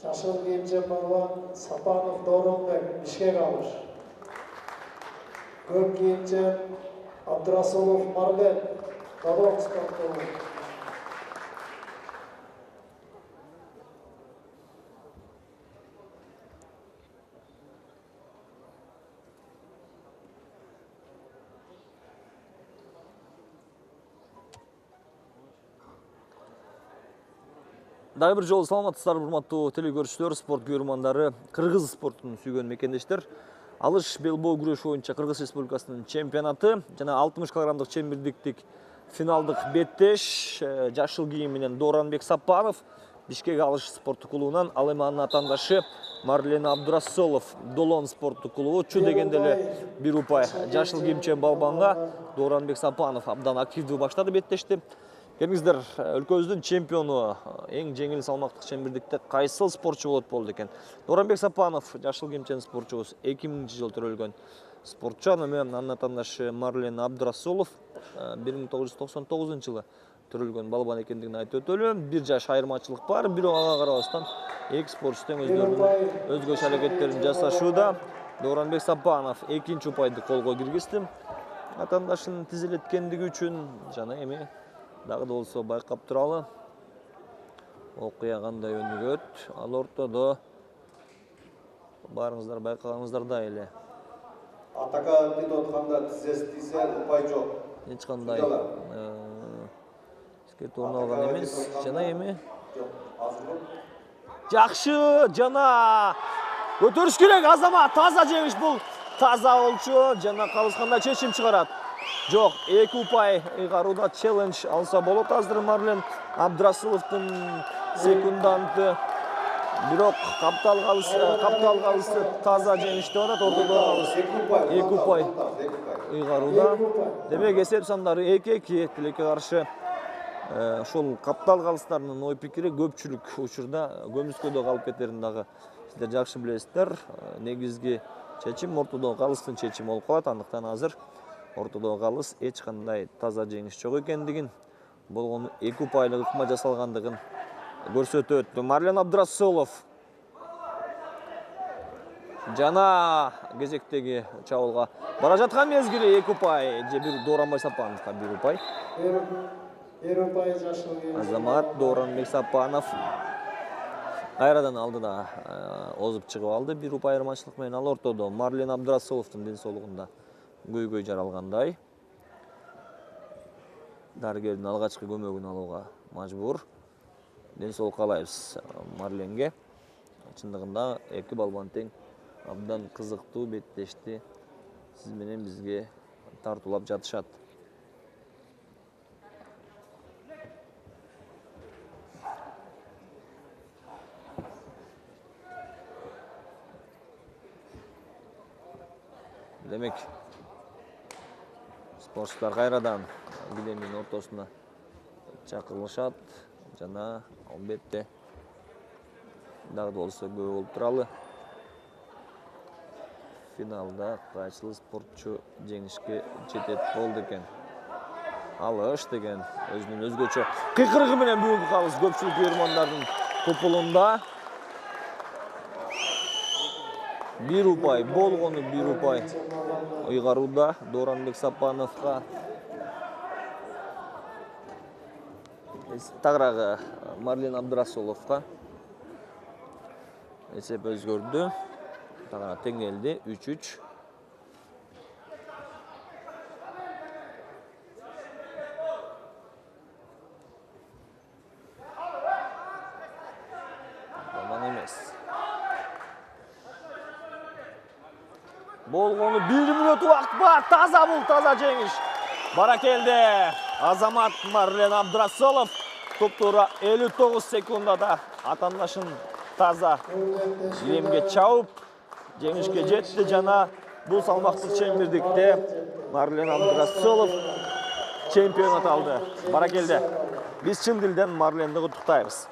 Жашыл кийимче балбан Сапанов Дооронбек Бишкек алыш. Көк кийимче Абдрасулов Марлен Додон спорт клубу. Дагы бир жолу саламатсыздар, урматтуу телекөрүүчүлөр, спорт көрөрмандары, кыргыз спортун сүйгөн мекендештер. Алыш белбоо күрөшү боюнча Кыргыз Республикасынын чемпионаты жана 60 кг чембирдиктик финалдык беттеш жашыл кийим менен Дооронбек Сапанов Бишкек алыш спорттук клубунан, ал эми анын атаандашы Марлен Абдрасулов Долон спорттук клубу чу дегенде эле бир упай жашыл кийимче балбанга Дооронбек Сапанов абдан активдүү баштады беттешти. Келиңиздер, өлкөбүздүн чемпиону эң жеңил салмактык чембирдикте кайсыл спортчу болду экен? Дооронбек Сапанов жашыл кийимченин спортчубуз 2000-жылы төрөлгөн спортчу, анын атаандашы Марлен Абдрасулов 1999-жылы төрөлгөн балбан экендигин айтып өтөлү. Бир жаш айырмачылык бар, бирок ага карабастан эки спортчу тең өздөрүнүн өзгөчө аракеттерин жасашууда. Дооронбек Сапанов экинчи упайды колго киргизди. Атаандашынын тизилеткендиги үчүн жана эми дагы да болсо байкап туралы. Окуя кандай өнүгөт. Ал ортодо баарыңыздар байкаганыңыздардай эле. Атака бит отканда тизесе упай жок. Эч кандай скертүү орун алган эмес. Жана эми жакшы жана көтөрүш керек. Азамат таза жеңиш, бул таза болчу. Жана калысканда чечим чыгарат. Жок, эки упай ыйгарууда челлендж алса болот азыр Марлен Абдрасуловдун секунданты. Бирок каптал калысы таза жеңиш деп атат, ортодо калыс эки упай ыйгарууда. Демек эсеп сандары 2-2 тилекке каршы. Ошол каптал калыстарынын ой пикири көпчүлүк учурда көмүскөдө калып кетерин дагы сиздер жакшы билесиздер. Негизги чечим ортодо калыстын чечими болуп калат, андыктан азыр ортодо калыс эч кандай таза жеңиш жок экендигин, болгону эки упайлык ыкма жасалгандыгын көрсөтүп өттү. Марлен Абдрасулов жана кезектеги чабуулга бара жаткан мезгили эки упай, же бир Дооронбек Сапановго бир упай. Бир упай жашыл кийим. Азамат Дооронбек Сапанов кайрадан алдыда озуп чыгып алды бир упай айырмачылык менен. Ал ортодо Марлен Абдрасуловдун ден соолугунда көйгөй жаралгандай. Дарыгердин алгачкы көмөгүн алууга мажбур. Ден соолук каалайбыз Марленге. Чындыгында эки балбан тең абдан кызыктуу беттешти сиз менен бизге тартуулап жатышат. Демек спортчулар кайрадан килемдин ортосуна чакырылышат жана албетте дагы болсо көп болуп туралы. Финалда кайсыл спортчу жеңишке жетет болду экен? Алыш деген өзүнүн өзгөчө кыйкырыгы менен бүгүнкү калыс көпчүлүк көрөрмандардын купулунда. Бир упай болгону бир упай ыйгарууда Дооронбек Сапановго. Тагыраагы Марлен Абдрасуловго эсеп өзгөрдү. Тагыра теңелди 3-3. Жаман эмес. Болгону 1 мүнөт убакыт бар. Таза бул, таза жеңиш. Баракелде. Азамат Марлен Абдрасулов топтуура 59 секундада атаандашын таза килемге чабып жеңишке жетти жана бул салмактык чембирдикте Марлен Абдрасулов чемпионат алды. Баракелде. Биз чын дилден Марленди куттуктайбыз.